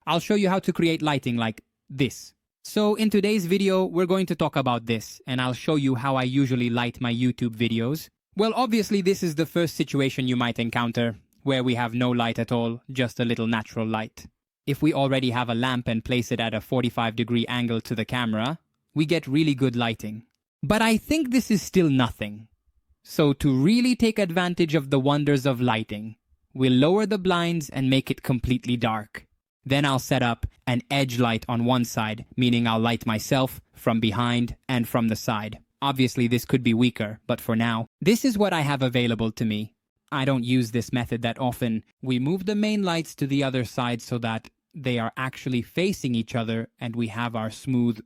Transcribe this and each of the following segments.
I'll show you how to create lighting like this. So in today's video, we're going to talk about this, and I'll show you how I usually light my YouTube videos. Well, obviously this is the first situation you might encounter, where we have no light at all, just a little natural light. If we already have a lamp and place it at a 45-degree angle to the camera, we get really good lighting. But I think this is still nothing. So to really take advantage of the wonders of lighting, we'll lower the blinds and make it completely dark. Then I'll set up an edge light on one side, meaning I'll light myself from behind and from the side. Obviously this could be weaker, but for now, this is what I have available to me. I don't use this method that often. We move the main lights to the other side so that they are actually facing each other and we have our smooth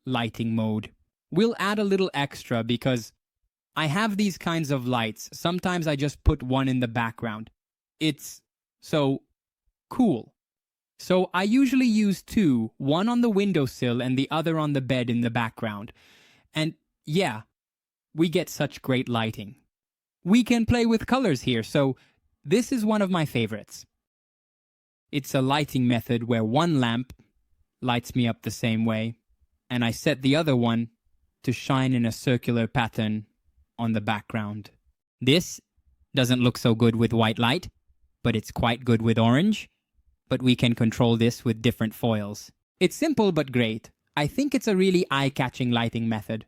lighting mode. We'll add a little extra because I have these kinds of lights. Sometimes I just put one in the background. It's so cool. So I usually use two, one on the windowsill and the other on the bed in the background. And yeah, we get such great lighting. We can play with colors here, so this is one of my favorites. It's a lighting method where one lamp lights me up the same way, and I set the other one to shine in a circular pattern on the background. This doesn't look so good with white light, but it's quite good with orange. But we can control this with different foils. It's simple but great. I think it's a really eye-catching lighting method.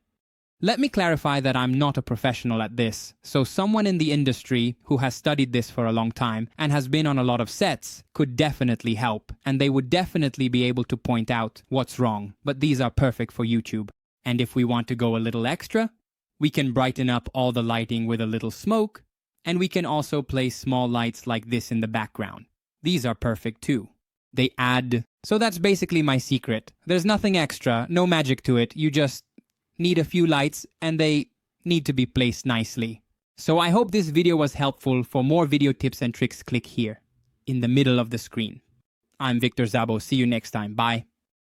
Let me clarify that I'm not a professional at this, so someone in the industry who has studied this for a long time and has been on a lot of sets could definitely help, and they would definitely be able to point out what's wrong, but these are perfect for YouTube. And if we want to go a little extra, we can brighten up all the lighting with a little smoke, and we can also place small lights like this in the background. These are perfect too. They add... So that's basically my secret. There's nothing extra, no magic to it, you just need a few lights and they need to be placed nicely. So I hope this video was helpful. For more video tips and tricks, click here, in the middle of the screen. I'm Victor Szabo, see you next time, bye.